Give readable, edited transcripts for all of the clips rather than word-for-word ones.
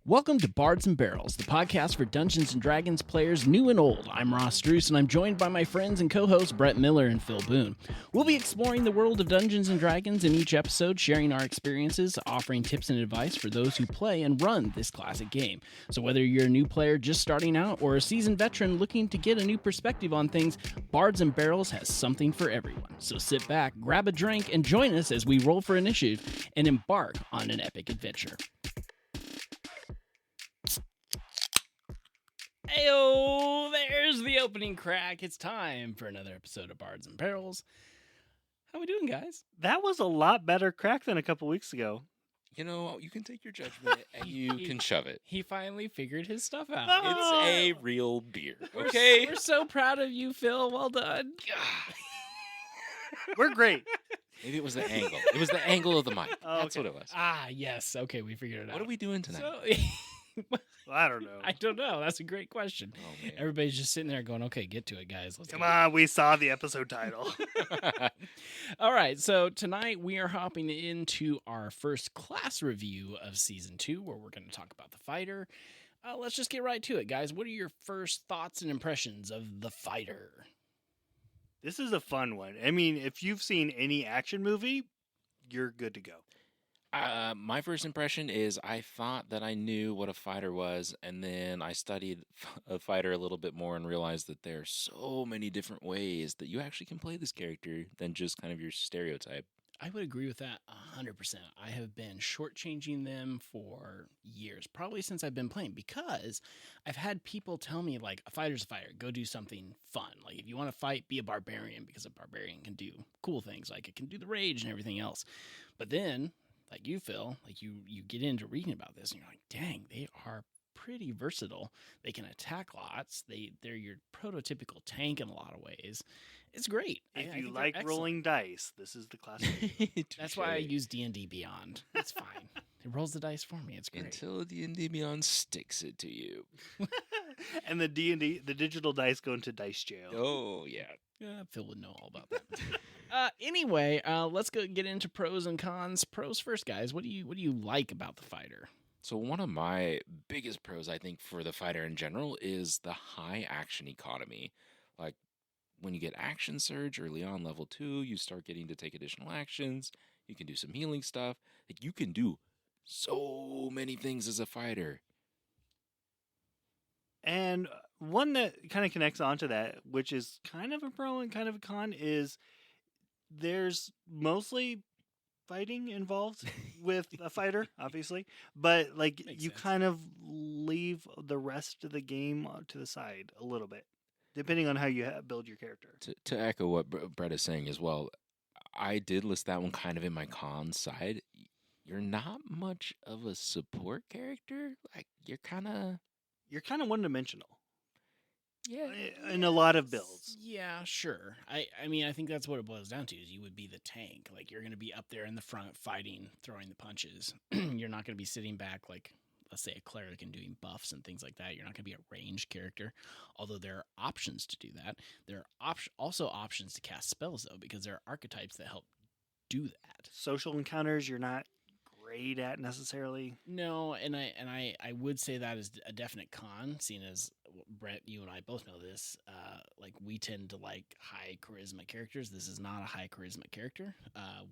Welcome to Bards and Barrels, the podcast for Dungeons & Dragons players new and old. I'm Ross Druce, and I'm joined by my friends and co-hosts Brett Miller and Phil Boone. We'll be exploring the world of Dungeons & Dragons in each episode, sharing our experiences, offering tips and advice for those who play and run this classic game. So whether you're a new player just starting out or a seasoned veteran looking to get a new perspective on things, Bards and Barrels has something for everyone. So sit back, grab a drink, and join us as we roll for initiative and embark on an epic adventure. Heyo, there's the opening crack. It's time for another episode of Bards and Barrels. How we doing, guys? That was a lot better crack than a couple weeks ago. You know, you can take your judgment and you can shove it. He finally figured his stuff out. It's a real beer, okay? We're so proud of you, Phil. Well done. We're great. Maybe it was the angle. It was the angle of the mic. Oh, That's okay. what it was. Ah, yes. Okay, we figured it out. What are we doing tonight? I don't know. I don't know. That's a great question. Oh, man. Everybody's just sitting there going, okay, get to it, guys. Let's Come go. on, we saw the episode title. All right, so tonight we are hopping into our first class review of Season 2, where we're going to talk about the fighter. Let's just get right to it, guys. What are your first thoughts and impressions of the fighter? This is a fun one. I mean, if you've seen any action movie, you're good to go. My first impression is I thought that I knew what a fighter was, and then I studied a fighter a little bit more and realized that there are so many different ways that you actually can play this character than just kind of your stereotype. I would agree with that 100%. I have been shortchanging them for years, probably since I've been playing, because I've had people tell me, like, a fighter's a fighter. Go do something fun. Like, if you want to fight, be a barbarian, because a barbarian can do cool things. Like, it can do the rage and everything else. But then, like you, Phil, like you get into reading about this, and you're like, dang, they are pretty versatile. They can attack lots. They're your prototypical tank in a lot of ways. It's great. If you like rolling dice, this is the class. That's why I use D&D Beyond. It's fine. It rolls the dice for me. It's great. Until D&D Beyond sticks it to you. And the D&D, the digital dice go into dice jail. Oh, yeah. Yeah, Phil would know all about that. Anyway, let's go get into pros and cons. Pros first, guys. What do you like about the fighter? So one of my biggest pros, I think, for the fighter in general is the high action economy. Like, when you get action surge early on, level 2, you start getting to take additional actions. You can do some healing stuff. Like, you can do so many things as a fighter. And one that kind of connects onto that, which is kind of a pro and kind of a con, is there's mostly fighting involved with a fighter, obviously, but like Makes you sense. kind of leave the rest of the game to the side a little bit, depending on how you build your character. To echo what Brett is saying as well, I did list that one kind of in my con side. You're not much of a support character. Like, you're kind of one-dimensional yeah. in a lot of builds. Yeah, sure. I mean, I think that's what it boils down to, is you would be the tank. Like, you're going to be up there in the front fighting, throwing the punches. You're not going to be sitting back like, let's say, a cleric and doing buffs and things like that. You're not going to be a ranged character, although there are options to do that. There are also options to cast spells, though, because there are archetypes that help do that. Social encounters, you're not great at necessarily. No, and I would say that is a definite con, seeing as Brett, you and I both know this. Like, we tend to like high charisma characters. This is not a high charisma character.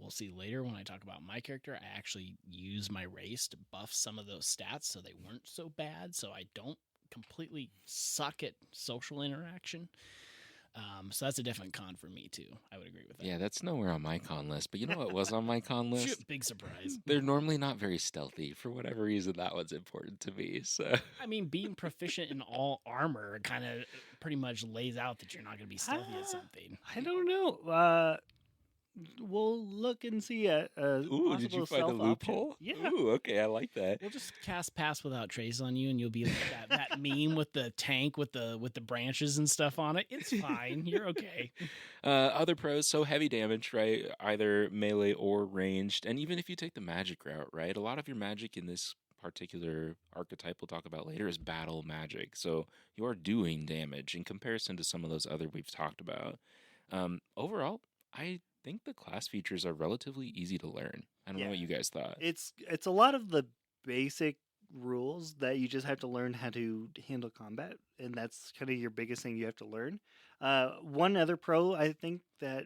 We'll see later when I talk about my character. I actually use my race to buff some of those stats so they weren't so bad, so I don't completely suck at social interaction. So that's a definite con for me too. I would agree with that. Yeah, that's nowhere on my con list. But you know what was on my con list? Shoot, big surprise. They're normally not very stealthy. For whatever reason, that one's important to me. So I mean, being proficient in all armor kind of pretty much lays out that you're not going to be stealthy at something. I don't know. We'll look and see a ooh, possible did you find a stealth option. loophole? Yeah. Ooh, okay, I like that. We'll just cast Pass Without Trace on you, and you'll be like that meme with the tank with the branches and stuff on it. It's fine. You're okay. Other pros, so heavy damage, right? Either melee or ranged. And even if you take the magic route, right? A lot of your magic in this particular archetype we'll talk about later is battle magic. So you are doing damage in comparison to some of those other we've talked about. Overall, I think the class features are relatively easy to learn. I don't know what you guys thought. It's a lot of the basic rules that you just have to learn how to handle combat, and that's kind of your biggest thing you have to learn. One other pro I think that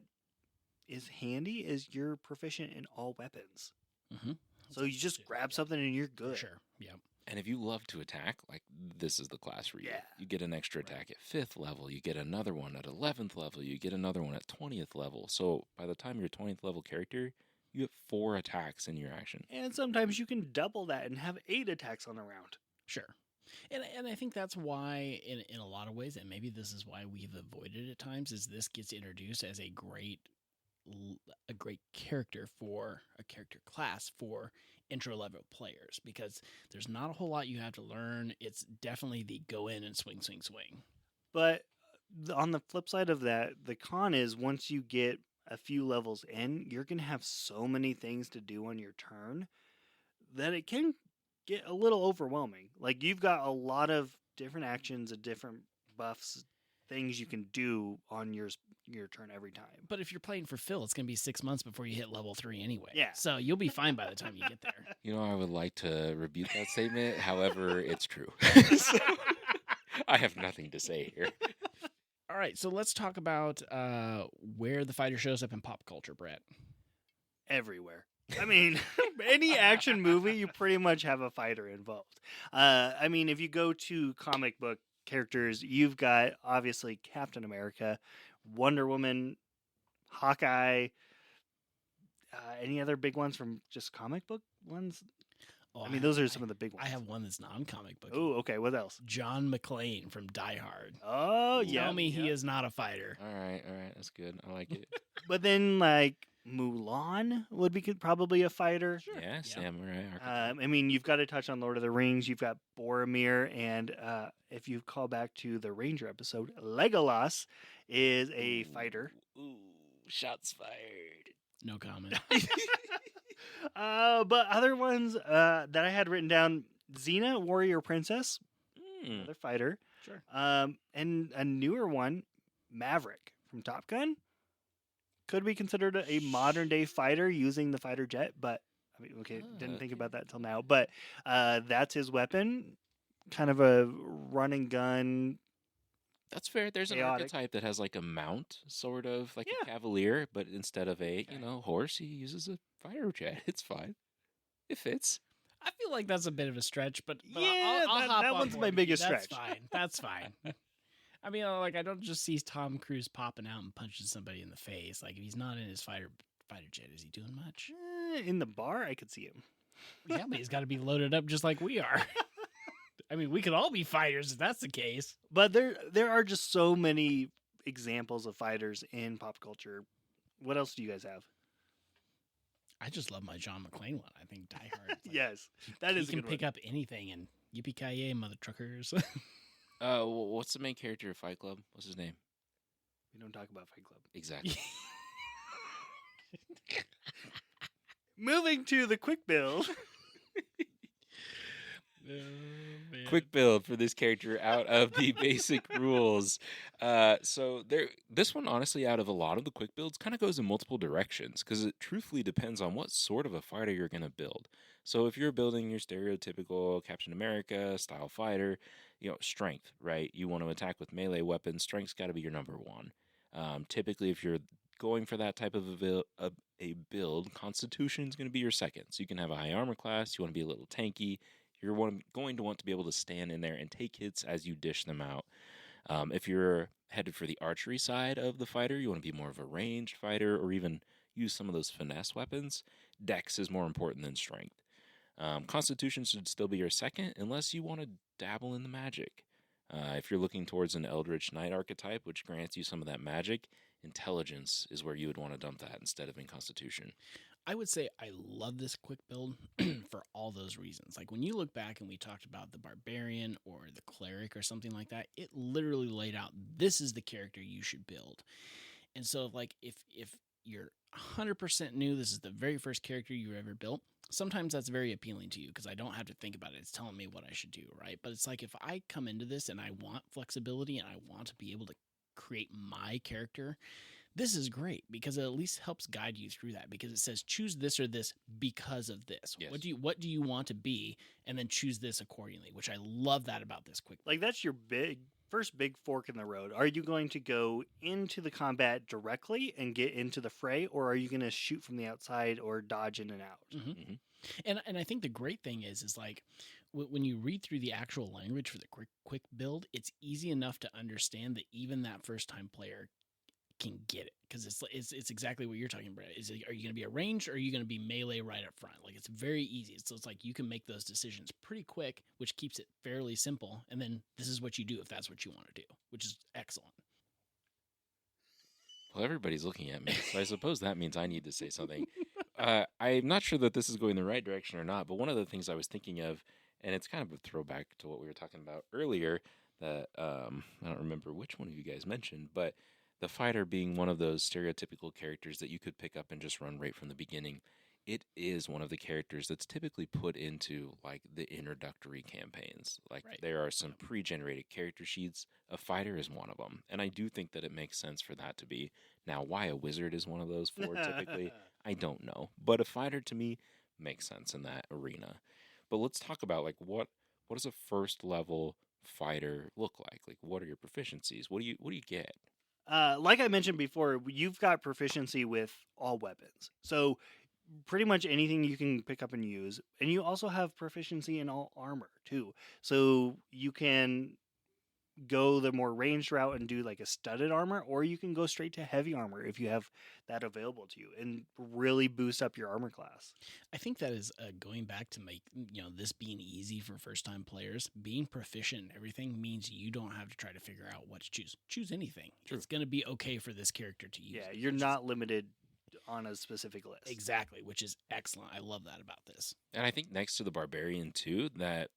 is handy is you're proficient in all weapons. Mm-hmm. So you just grab something and you're good. Sure. Yeah. And if you love to attack, like this is the class for you. Yeah. You get an extra attack at 5th level. You get another one at 11th level. You get another one at 20th level. So by the time you're 20th level character, you have 4 attacks in your action. And sometimes you can double that and have 8 attacks on the round. Sure. And I think that's why, in a lot of ways, and maybe this is why we've avoided it at times, is this gets introduced as a great character for a character class for intro level players, because there's not a whole lot you have to learn. It's definitely the go in and swing. But on the flip side of that, the con is once you get a few levels in, you're going to have so many things to do on your turn that it can get a little overwhelming. Like, you've got a lot of different actions and different buffs, things you can do on your turn every time. But if you're playing for Phil, it's going to be 6 months before you hit level 3 anyway. Yeah. So you'll be fine by the time you get there. You know, I would like to rebuke that statement. However, it's true. So, I have nothing to say here. All right, so let's talk about where the fighter shows up in pop culture, Brett. Everywhere. I mean, any action movie, you pretty much have a fighter involved. I mean, if you go to comic book characters, you've got obviously Captain America, Wonder Woman, Hawkeye. Any other big ones from just comic book ones? Oh, I mean, those are some of the big ones. I have one that's non-comic book. Oh, okay. What else? John McClane from Die Hard. Oh, yeah. Tell me he is not a fighter. All right. That's good. I like it. But then, like, Mulan would be probably a fighter. Sure. Yeah, samurai. I mean, you've got to touch on Lord of the Rings. You've got Boromir, and if you call back to the Ranger episode, Legolas is a fighter. Ooh, shots fired. No comment. But other ones that I had written down: Xena, warrior princess, another fighter. Sure. And a newer one, Maverick from Top Gun. Could be considered a modern day fighter using the fighter jet, but I mean, okay, didn't think about that until now. But that's his weapon, kind of a run and gun. That's fair. There's an Chaotic. archetype that has like a mount, sort of like Yeah. a cavalier, but instead of a Okay. horse, he uses a fighter jet. It's fine. It fits. I feel like that's a bit of a stretch, but Yeah, I'll hop that on one's board my with you. biggest That's stretch. fine. That's fine. I mean, like, I don't just see Tom Cruise popping out and punching somebody in the face. Like, if he's not in his fighter jet, is he doing much? In the bar, I could see him. Yeah, but he's got to be loaded up just like we are. I mean, we could all be fighters if that's the case. But there are just so many examples of fighters in pop culture. What else do you guys have? I just love my John McClane one. I think Die Hard. Like, Yes, that is he a can good pick one. up anything and yippee-ki-yay, mother truckers. What's the main character of Fight Club? What's his name? We don't talk about Fight Club. Exactly. Moving to the quick build. Quick build for this character out of the basic rules. So this one, honestly, out of a lot of the quick builds, kind of goes in multiple directions because it truthfully depends on what sort of a fighter you're going to build. So if you're building your stereotypical Captain America style fighter, strength, right? You want to attack with melee weapons. Strength's got to be your number one. Typically, if you're going for that type of a build, Constitution is going to be your second. So you can have a high armor class. You want to be a little tanky. You're going to want to be able to stand in there and take hits as you dish them out. If you're headed for the archery side of the fighter, you want to be more of a ranged fighter or even use some of those finesse weapons. Dex is more important than strength. Constitution should still be your second unless you want to dabble in the magic. If you're looking towards an Eldritch Knight archetype, which grants you some of that magic, Intelligence is where you would want to dump that instead of in Constitution. I would say I love this quick build for all those reasons. Like when you look back and we talked about the Barbarian or the Cleric or something like that, it literally laid out, this is the character you should build. And so like if you're 100% new, this is the very first character you ever built, sometimes that's very appealing to you because I don't have to think about it. It's telling me what I should do, right? But it's like if I come into this and I want flexibility and I want to be able to create my character, This is great because it at least helps guide you through that, because it says choose this or this because of this. Yes. What do you want to be, and then choose this accordingly, which I love that about this quick. Like, that's your first big fork in the road. Are you going to go into the combat directly and get into the fray, or are you going to shoot from the outside or dodge in and out? Mm-hmm. And I think the great thing is like when you read through the actual language for the quick build, it's easy enough to understand that even that first time player can get it, because it's exactly what you're talking about. Are you going to be a ranged, or are you going to be melee right up front? Like, it's very easy. So it's like you can make those decisions pretty quick, which keeps it fairly simple. And then this is what you do if that's what you want to do, which is excellent. Well, everybody's looking at me, so I suppose that means I need to say something. I'm not sure that this is going the right direction or not, but one of the things I was thinking of, and it's kind of a throwback to what we were talking about earlier, that I don't remember which one of you guys mentioned, but the fighter being one of those stereotypical characters that you could pick up and just run right from the beginning. It is one of the characters that's typically put into like the introductory campaigns. Like Right. there are some pre-generated character sheets. A fighter is one of them, and I do think that it makes sense for that to be. Now, why a wizard is one of those four typically, I don't know. But a fighter to me makes sense in that arena. But let's talk about like what does a first level fighter look like? Like, what are your proficiencies? What do you get? Like I mentioned before, you've got proficiency with all weapons. So pretty much anything you can pick up and use. And you also have proficiency in all armor too. So you can go the more ranged route and do like a studded armor, or you can go straight to heavy armor if you have that available to you and really boost up your armor class. I think that is going back to make this being easy for first time players. Being proficient in everything means you don't have to try to figure out what to choose. Choose anything. True. It's going to be okay for this character to use. Yeah, you're not limited on a specific list. Exactly, which is excellent. I love that about this. And I think next to the barbarian too, that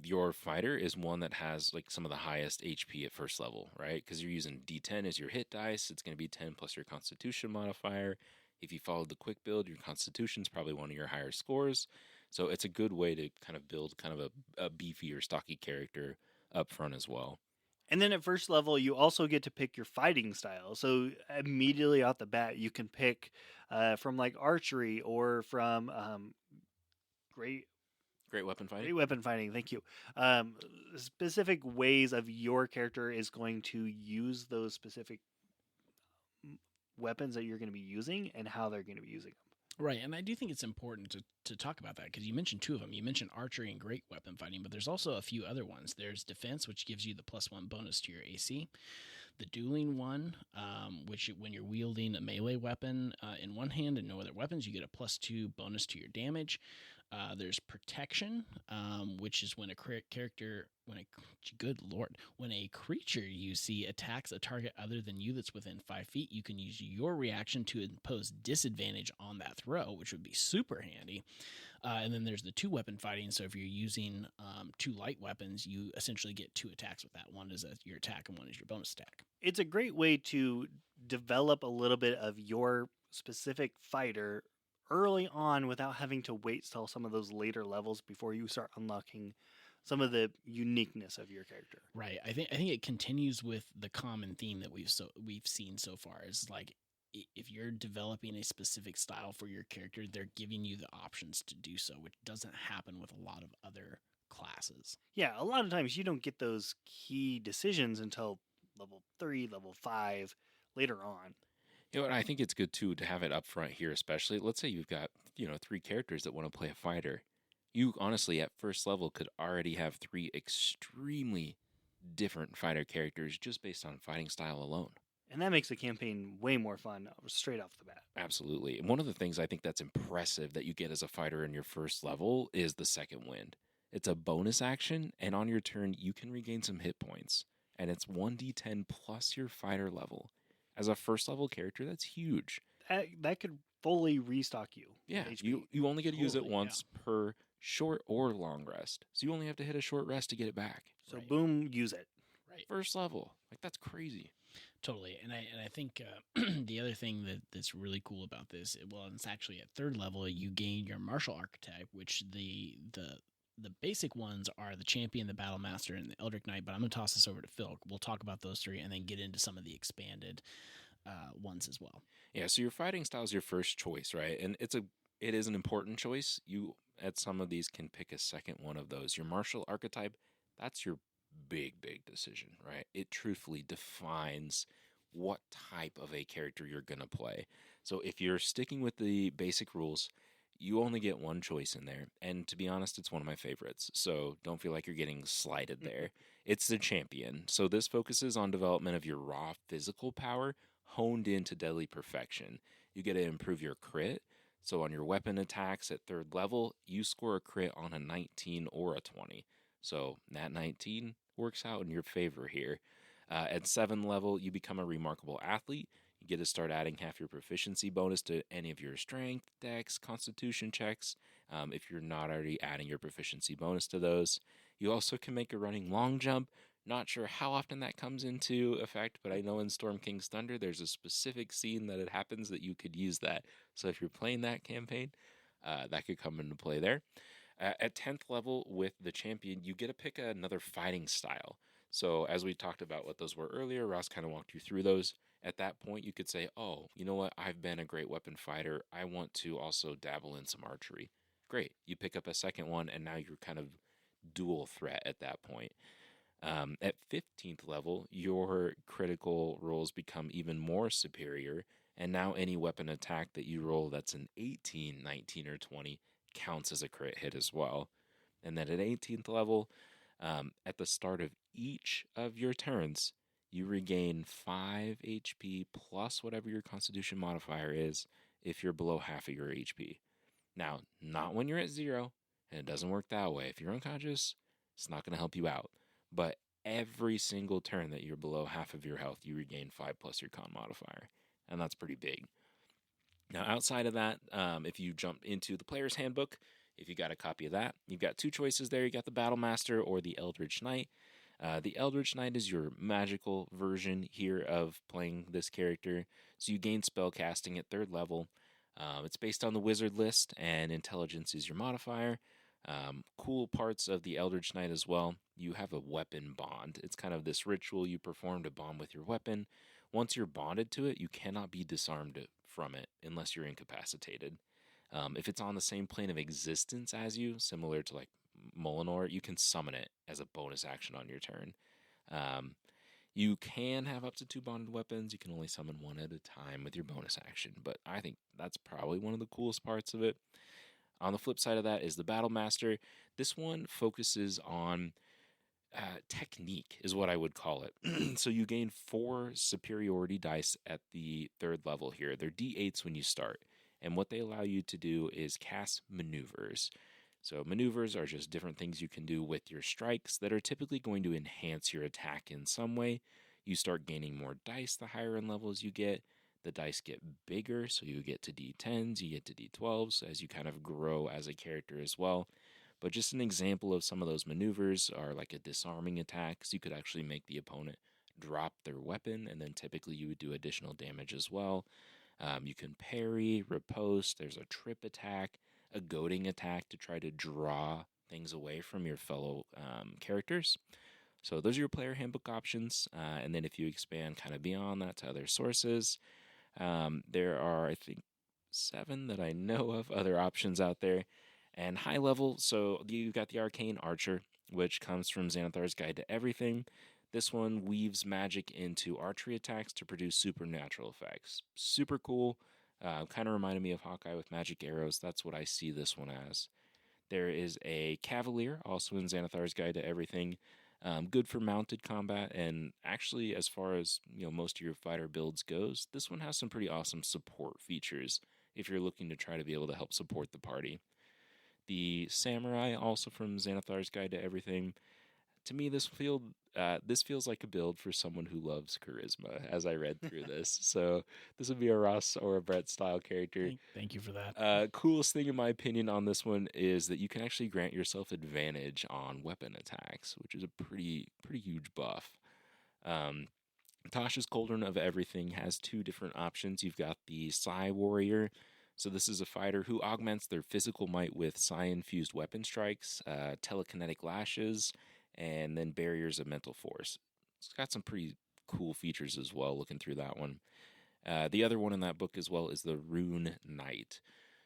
your fighter is one that has like some of the highest HP at first level, right? Because you're using D10 as your hit dice. It's going to be 10 plus your Constitution modifier. If you followed the quick build, your Constitution's probably one of your higher scores. So it's a good way to kind of build kind of a beefy or stocky character up front as well. And then at first level, you also get to pick your fighting style. So immediately out the bat, you can pick from like archery or from great weapon fighting. Great weapon fighting. Thank you. Specific ways of your character is going to use those specific weapons that you're going to be using and how they're going to be using them. Right, and I do think it's important to talk about that, because you mentioned two of them. You mentioned archery and great weapon fighting, but there's also a few other ones. There's defense, which gives you the +1 bonus to your AC. The dueling one, which when you're wielding a melee weapon in one hand and no other weapons, you get a +2 bonus to your damage. There's protection, which is when a character, when a creature you see attacks a target other than you that's within 5 feet, you can use your reaction to impose disadvantage on that throw, which would be super handy. And then there's the 2 weapon fighting. So if you're using 2 light weapons, you essentially get 2 attacks with that. One is your attack and one is your bonus attack. It's a great way to develop a little bit of your specific fighter early on without having to wait till some of those later levels before you start unlocking some of the uniqueness of your character. Right. I think it continues with the common theme that we've seen so far, is like, if you're developing a specific style for your character, they're giving you the options to do so, which doesn't happen with a lot of other classes. Yeah, a lot of times you don't get those key decisions until level 3, level 5, later on. And I think it's good too to have it up front here, especially. Let's say you've got 3 characters that want to play a fighter. You honestly at first level could already have 3 extremely different fighter characters just based on fighting style alone. And that makes the campaign way more fun straight off the bat. Absolutely. And one of the things I think that's impressive that you get as a fighter in your first level is the second wind. It's a bonus action, and on your turn, you can regain some hit points. And it's 1d10 plus your fighter level. As a first level character, that's huge. That could fully restock you. Yeah, HP. you only get to use it Totally, once per short or long rest. So you only have to hit a short rest to get it back. So Right. boom, use it. Right. First level. Like, that's crazy. Totally. And I think the other thing that's really cool about this, well, it's actually at 3rd level, you gain your martial archetype, which the basic ones are the champion, the battle master, and the Eldritch Knight. But I'm going to toss this over to Phil. We'll talk about those 3 and then get into some of the expanded ones as well. Yeah, so your fighting style is your first choice, right? And it is an important choice. You at some of these can pick a second one of those. Your martial archetype, that's your big decision, right? It truthfully defines what type of a character you're going to play. So if you're sticking with the basic rules, you only get one choice in there. And to be honest, it's one of my favorites. So don't feel like you're getting slighted there. It's the champion. So this focuses on development of your raw physical power honed into deadly perfection. You get to improve your crit. So on your weapon attacks at 3rd level, you score a crit on a 19 or a 20. So that 19 works out in your favor here. At 7th level, you become a remarkable athlete. You get to start adding half your proficiency bonus to any of your strength, dex, constitution checks, if you're not already adding your proficiency bonus to those. You also can make a running long jump. Not sure how often that comes into effect, but I know in Storm King's Thunder, there's a specific scene that it happens that you could use that. So if you're playing that campaign, that could come into play there. At 10th level with the champion, you get to pick another fighting style. So as we talked about what those were earlier, Ross kind of walked you through those. At that point, you could say, oh, you know what? I've been a great weapon fighter. I want to also dabble in some archery. Great. You pick up a second one, and now you're kind of dual threat at that point. At 15th level, your critical rolls become even more superior, and now any weapon attack that you roll that's an 18, 19, or 20 counts as a crit hit as well. And then at 18th level, at the start of each of your turns, you regain 5 HP plus whatever your constitution modifier is if you're below half of your HP. Now, not when you're at 0, and it doesn't work that way. If you're unconscious, it's not going to help you out. But every single turn that you're below half of your health, you regain 5 plus your con modifier. And that's pretty big. Now, outside of that, if you jump into the player's handbook, if you got a copy of that, you've got 2 choices there. You got the Battle Master or the Eldritch Knight. The Eldritch Knight is your magical version here of playing this character. So you gain spell casting at 3rd level. It's based on the wizard list, and intelligence is your modifier. Cool parts of the Eldritch Knight as well. You have a weapon bond. It's kind of this ritual you perform to bond with your weapon. Once you're bonded to it, you cannot be disarmed from it unless you're incapacitated. If it's on the same plane of existence as you, similar to like Molinor, you can summon it as a bonus action on your turn. You can have up to 2 bonded weapons. You can only summon 1 at a time with your bonus action, but I think that's probably one of the coolest parts of it. On the flip side of that is the Battle Master. This one focuses on technique, is what I would call it. So you gain 4 superiority dice at the 3rd level here. They're d8s when you start, and what they allow you to do is cast maneuvers. So maneuvers are just different things you can do with your strikes that are typically going to enhance your attack in some way. You start gaining more dice the higher in levels you get. The dice get bigger, so you get to D10s, you get to D12s as you kind of grow as a character as well. But just an example of some of those maneuvers are like a disarming attack, so you could actually make the opponent drop their weapon, and then typically you would do additional damage as well. You can parry, riposte, there's a trip attack, a goading attack to try to draw things away from your fellow characters. So those are your player handbook options. And then if you expand kind of beyond that to other sources, there are, I think, 7 that I know of other options out there. And high level, so you've got the Arcane Archer, which comes from Xanathar's Guide to Everything. This one weaves magic into archery attacks to produce supernatural effects. Super cool. Kind of reminded me of Hawkeye with magic arrows. That's what I see this one as. There is a Cavalier, also in Xanathar's Guide to Everything. Good for mounted combat, and actually, as far as most of your fighter builds goes, this one has some pretty awesome support features if you're looking to try to be able to help support the party. The Samurai, also from Xanathar's Guide to Everything. To me, this feels like a build for someone who loves charisma, as I read through this. So this would be a Ross or a Brett style character. Thank you for that. Coolest thing, in my opinion, on this one is that you can actually grant yourself advantage on weapon attacks, which is a pretty huge buff. Tasha's Cauldron of Everything has 2 different options. You've got the Psi Warrior. So this is a fighter who augments their physical might with Psi-infused weapon strikes, telekinetic lashes, and then barriers of mental force. It's got some pretty cool features as well, looking through that one. The other one in that book as well is the Rune Knight.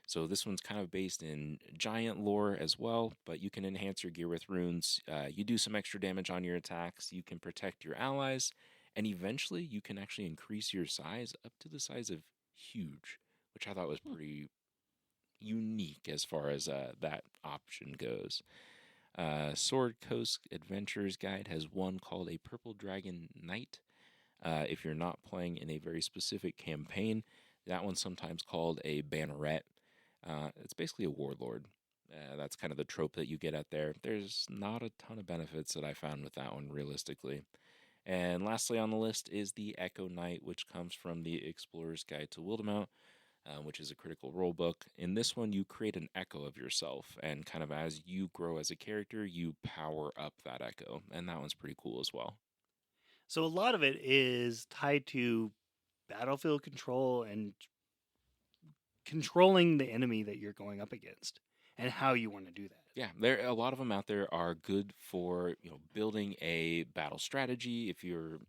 So this one's kind of based in giant lore as well, but you can enhance your gear with runes. You do some extra damage on your attacks. You can protect your allies, and eventually you can actually increase your size up to the size of huge, which I thought was pretty unique as far as that option goes. Sword Coast Adventures Guide has one called a Purple Dragon Knight. If you're not playing in a very specific campaign, that one's sometimes called a Banneret. It's basically a warlord. That's kind of the trope that you get out there. There's not a ton of benefits that I found with that one, realistically. And lastly on the list is the Echo Knight, which comes from the Explorer's Guide to Wildemount, which is a critical role book. In this one, you create an echo of yourself, and kind of as you grow as a character, you power up that echo, and that one's pretty cool as well. So a lot of it is tied to battlefield control and controlling the enemy that you're going up against and how you want to do that. Yeah, there a lot of them out there are good for building a battle strategy. If you're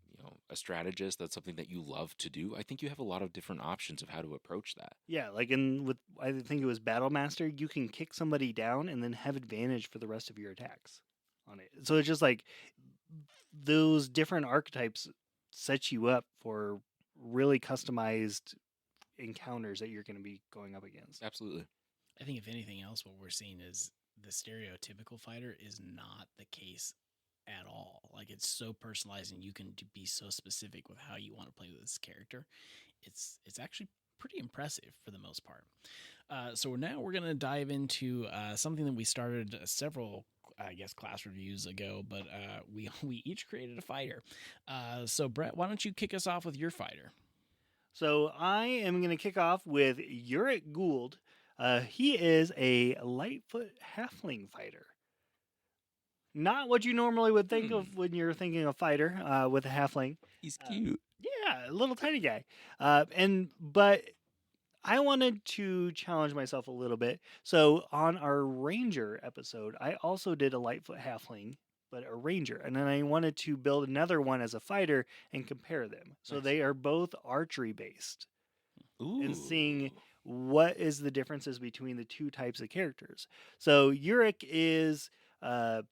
a strategist, that's something that you love to do. I think you have a lot of different options of how to approach that. Yeah, like I think it was Battle Master, you can kick somebody down and then have advantage for the rest of your attacks on it. So it's just like those different archetypes set you up for really customized encounters that you're going to be going up against. Absolutely. I think if anything else, what we're seeing is the stereotypical fighter is not the case at all. Like, it's so personalized, and you can be so specific with how you want to play with this character. It's actually pretty impressive for the most part. So now we're going to dive into something that we started several, I guess, class reviews ago, but we each created a fighter. So Brett, why don't you kick us off with your fighter? So I am going to kick off with Uric Gould. He is a Lightfoot Halfling fighter. Not what you normally would think of when you're thinking of fighter with a halfling. He's cute. Yeah, a little tiny guy. But I wanted to challenge myself a little bit. So on our Ranger episode, I also did a Lightfoot Halfling, but a Ranger. And then I wanted to build another one as a fighter and compare them. So Nice. they are both archery based. Ooh. And seeing what is the differences between the two types of characters. So Uric is a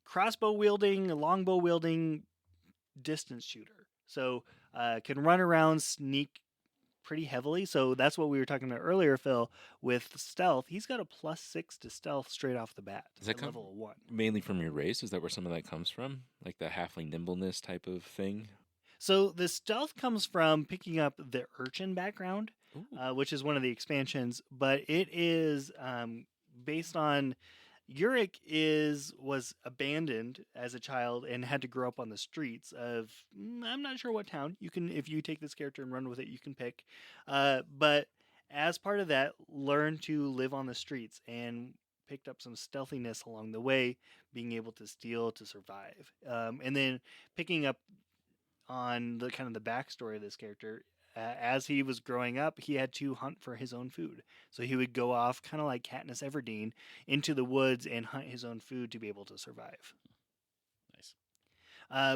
crossbow wielding, a longbow wielding distance shooter. So can run around, sneak pretty heavily. So that's what we were talking about earlier, Phil, with stealth. He's got a +6 to stealth straight off the bat. Does that at come level 1? mainly from your race? Is that where some of that comes from? Like the halfling nimbleness type of thing? So the stealth comes from picking up the urchin background, Ooh. which is one of the expansions, but it is based on Uric was abandoned as a child and had to grow up on the streets of I'm not sure what town. You can, if you take this character and run with it, you can pick. But as part of that, learn to live on the streets and picked up some stealthiness along the way, being able to steal to survive, and then picking up on the kind of the backstory of this character. As he was growing up, he had to hunt for his own food. So he would go off, kind of like Katniss Everdeen, into the woods and hunt his own food to be able to survive. Nice.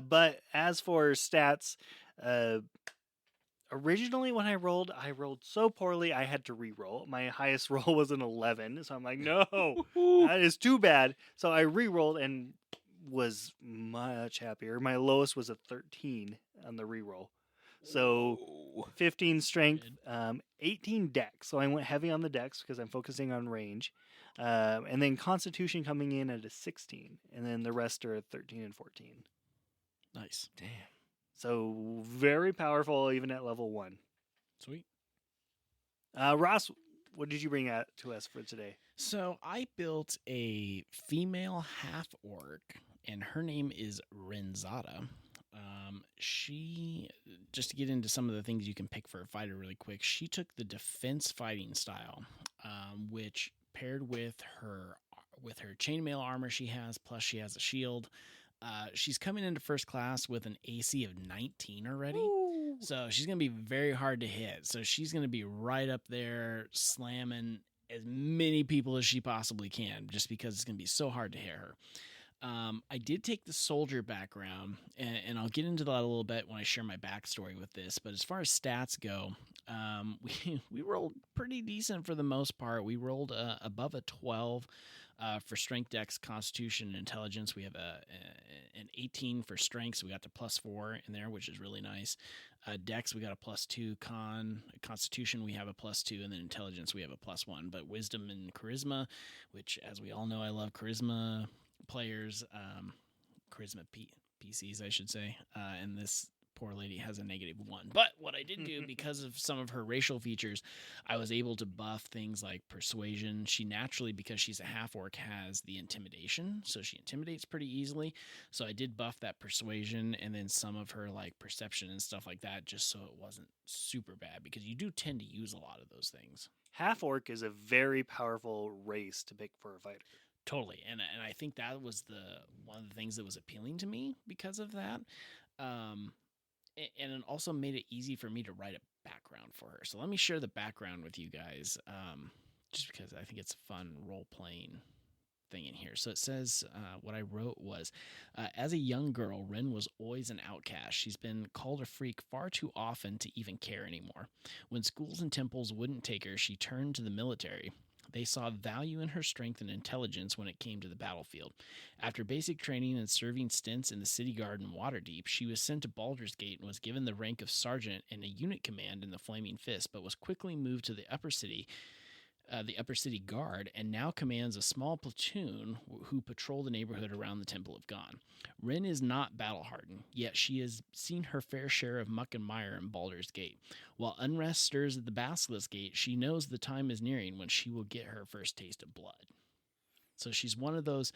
But as for stats, originally when I rolled so poorly I had to re-roll. My highest roll was an 11, so I'm like, no, that is too bad. So I re-rolled and was much happier. My lowest was a 13 on the re-roll. So 15 strength, 18 dex. So I went heavy on the dex because I'm focusing on range. And then constitution coming in at a 16. And then the rest are at 13 and 14. Nice. Damn. So very powerful even at level 1. Sweet. Ross, what did you bring out to us for today? So I built a female half-orc, and her name is Renzata. She, just to get into some of the things you can pick for a fighter really quick, she took the defense fighting style, which paired with her chainmail armor she has, plus she has a shield. She's coming into first class with an AC of 19 already. Ooh. So she's going to be very hard to hit. So she's going to be right up there slamming as many people as she possibly can, just because it's going to be so hard to hit her. I did take the soldier background, and I'll get into that a little bit when I share my backstory with this. But as far as stats go, we rolled pretty decent for the most part. We rolled above a 12 for strength, dex, constitution, and intelligence. We have an 18 for strength, so we got the +4 in there, which is really nice. Dex, we got a +2. Constitution, we have a +2, and then intelligence, we have a +1. But wisdom and charisma, which, as we all know, I love charisma players, charisma PCs, I should say, and this poor lady has a -1. But what I did do, because of some of her racial features, I was able to buff things like persuasion. She naturally, because she's a half-orc, has the intimidation, so she intimidates pretty easily. So I did buff that persuasion, and then some of her like perception and stuff like that, just so it wasn't super bad, because you do tend to use a lot of those things. Half-orc is a very powerful race to pick for a fighter. Totally, and I think that was one of the things that was appealing to me because of that, and it also made it easy for me to write a background for her. So let me share the background with you guys, just because I think it's a fun role playing thing in here. So it says, what I wrote was, as a young girl, Ren was always an outcast. She's been called a freak far too often to even care anymore. When schools and temples wouldn't take her, she turned to the military. They saw value in her strength and intelligence when it came to the battlefield. After basic training and serving stints in the city guard in Waterdeep, she was sent to Baldur's Gate and was given the rank of sergeant and a unit command in the Flaming Fist, but was quickly moved to the Upper City Guard, and now commands a small platoon who patrol the neighborhood around the Temple of God. Ren is not battle-hardened, yet she has seen her fair share of muck and mire in Baldur's Gate. While unrest stirs at the Basilisk Gate, she knows the time is nearing when she will get her first taste of blood. So she's one of those.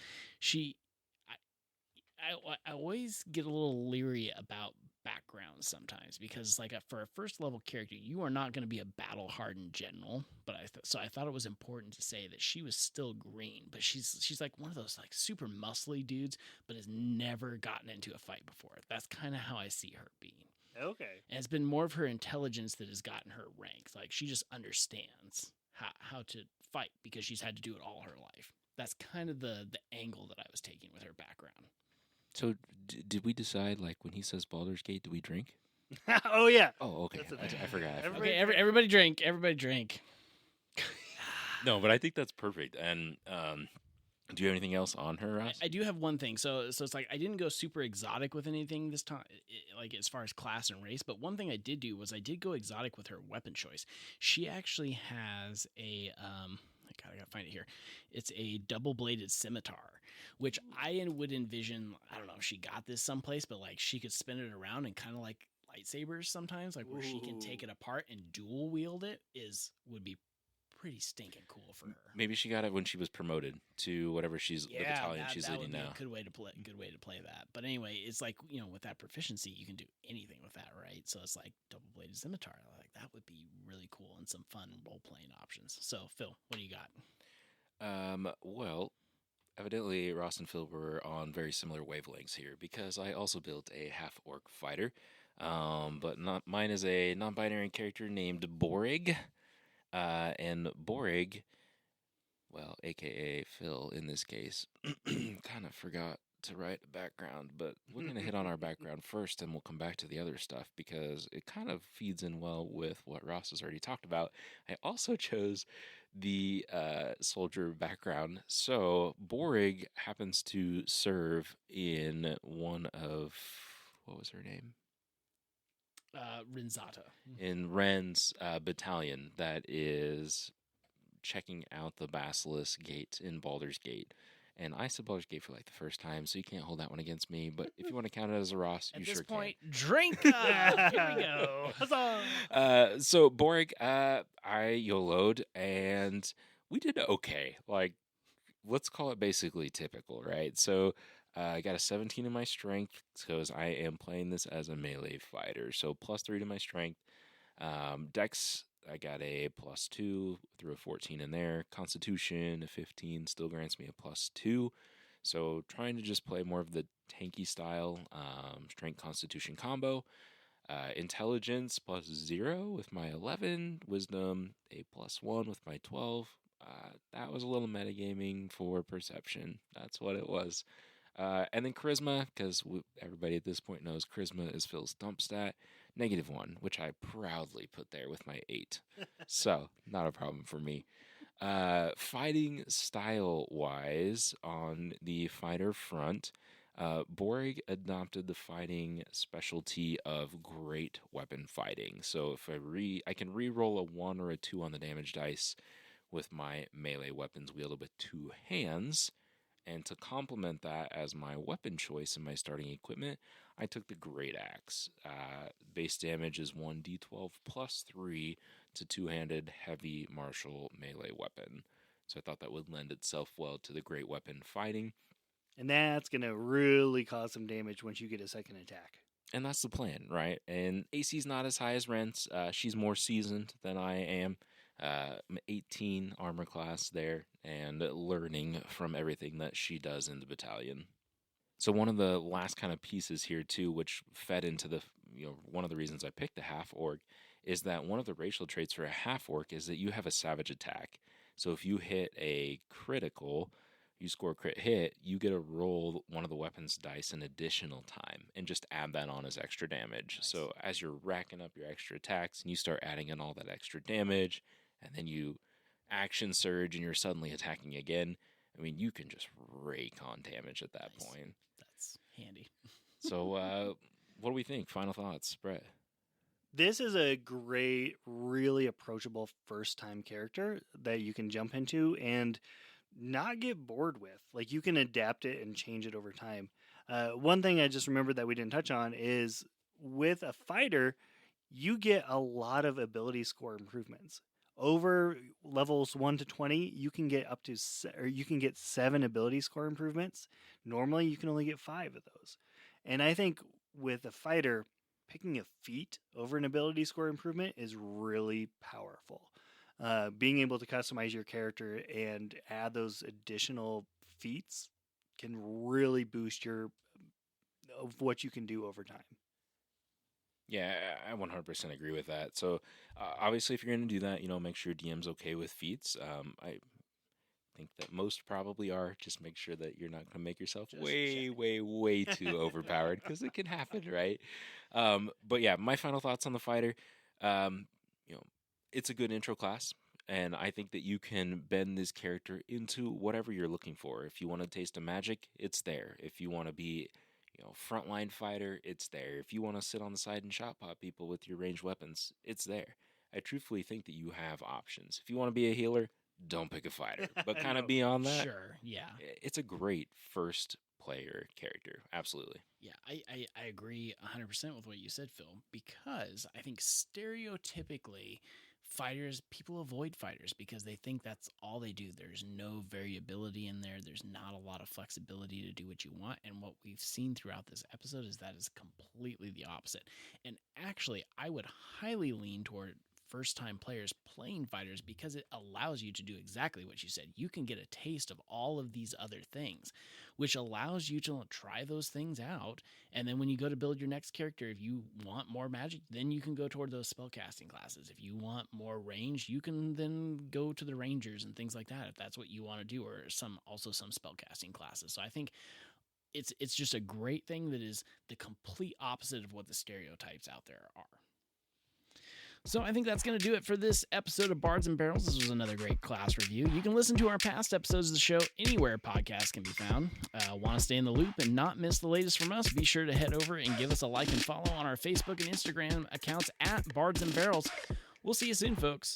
I always get a little leery about backgrounds sometimes, because like for a first level character, you are not going to be a battle hardened general. But so I thought it was important to say that she was still green, but she's like one of those like super muscly dudes, but has never gotten into a fight before. That's kind of how I see her being. Okay. And it's been more of her intelligence that has gotten her rank. Like she just understands how to fight because she's had to do it all her life. That's kind of the angle that I was taking with her background. So did we decide, like, when he says Baldur's Gate, do we drink? Oh, yeah. Oh, okay. I forgot. Okay, everybody drink. Everybody drink. No, but I think that's perfect. And do you have anything else on her, Ross? I do have one thing. So it's like I didn't go super exotic with anything this time, like as far as class and race. But one thing I did do was I did go exotic with her weapon choice. She actually has a I gotta find it here. It's a double-bladed scimitar, which I would envision. I don't know if she got this someplace, but like she could spin it around and kind of like lightsabers sometimes, like where she can take it apart and dual wield it would be pretty stinking cool for her. Maybe she got it when she was promoted to whatever the battalion she's leading now. Good way to play that. But anyway, it's like, with that proficiency, you can do anything with that, right? So it's like double-bladed scimitar. Like that would be really cool and some fun role-playing options. So Phil, what do you got? Well, evidently Ross and Phil were on very similar wavelengths here, because I also built a half-orc fighter. But mine is a non-binary character named Borig. And Borig, well, aka Phil in this case, kind of forgot to write a background, but we're going to hit on our background first, and we'll come back to the other stuff because it kind of feeds in well with what Ross has already talked about. I also chose the soldier background. So Borig happens to serve in one of, what was her name? Renzata. In Ren's battalion that is checking out the Basilisk Gate in Baldur's Gate. And I said Baldur's Gate for like the first time, so you can't hold that one against me. But if you want to count it as a Ross, you sure can. At this point, drink up! Here we go. Huzzah! So Borig, I YOLO'd, and we did okay. Like, let's call it basically typical, right? So I got a 17 in my strength because I am playing this as a melee fighter. So +3 to my strength. Dex, I got a +2, threw a 14 in there. Constitution, a 15, still grants me a +2. So trying to just play more of the tanky style strength constitution combo. Intelligence +0 with my 11. Wisdom, a +1 with my 12. That was a little metagaming for perception. That's what it was. And then charisma, because everybody at this point knows charisma is Phil's dump stat, -1, which I proudly put there with my 8. So, not a problem for me. Fighting style wise, on the fighter front, Borg adopted the fighting specialty of great weapon fighting. So if I can re-roll a 1 or a 2 on the damage dice with my melee weapons wielded with 2 hands. And to complement that as my weapon choice in my starting equipment, I took the Great Axe. Base damage is 1d12 plus 3 to two-handed heavy martial melee weapon. So I thought that would lend itself well to the great weapon fighting. And that's going to really cause some damage once you get a second attack. And that's the plan, right? And AC's not as high as Rent's. She's more seasoned than I am. I'm 18 armor class there and learning from everything that she does in the battalion. So one of the last kind of pieces here too, which fed into the, one of the reasons I picked the half orc, is that one of the racial traits for a half orc is that you have a savage attack. So if you hit a critical, you score a crit hit, you get to roll one of the weapon's dice an additional time and just add that on as extra damage. Nice. So as you're racking up your extra attacks and you start adding in all that extra damage, and then you action surge and you're suddenly attacking again, I mean, you can just rake on damage at that point. That's handy. So what do we think? Final thoughts, Brett? This is a great, really approachable first-time character that you can jump into and not get bored with. Like, you can adapt it and change it over time. One thing I just remembered that we didn't touch on is with a fighter, you get a lot of ability score improvements. Over levels 1 to 20, you can get up to you can get 7 ability score improvements. Normally, you can only get 5 of those. And I think with a fighter, picking a feat over an ability score improvement is really powerful. Being able to customize your character and add those additional feats can really boost of what you can do over time. Yeah, I 100% agree with that. So obviously, if you're going to do that, make sure your DM's okay with feats. I think that most probably are. Just make sure that you're not going to make yourself way too overpowered, because it can happen, right? But yeah, my final thoughts on the fighter. It's a good intro class, and I think that you can bend this character into whatever you're looking for. If you want to taste of magic, it's there. If you want to be frontline fighter, it's there. If you want to sit on the side and shot pop people with your ranged weapons, it's there. I truthfully think that you have options. If you want to be a healer, don't pick a fighter. But kind of beyond that, Sure, yeah. It's a great first player character. Absolutely. Yeah, I agree 100% with what you said, Phil, because I think stereotypically people avoid fighters because they think that's all they do. There's no variability in there. There's not a lot of flexibility to do what you want. And what we've seen throughout this episode is that is completely the opposite. And actually, I would highly lean toward first-time players playing fighters because it allows you to do exactly what you said. You can get a taste of all of these other things, which allows you to try those things out. And then when you go to build your next character, if you want more magic, then you can go toward those spellcasting classes. If you want more range, you can then go to the rangers and things like that if that's what you want to do, or some spellcasting classes. So I think it's just a great thing that is the complete opposite of what the stereotypes out there are. So I think that's going to do it for this episode of Bards and Barrels. This was another great class review. You can listen to our past episodes of the show anywhere podcasts can be found. Want to stay in the loop and not miss the latest from us? Be sure to head over and give us a like and follow on our Facebook and Instagram accounts at Bards and Barrels. We'll see you soon, folks.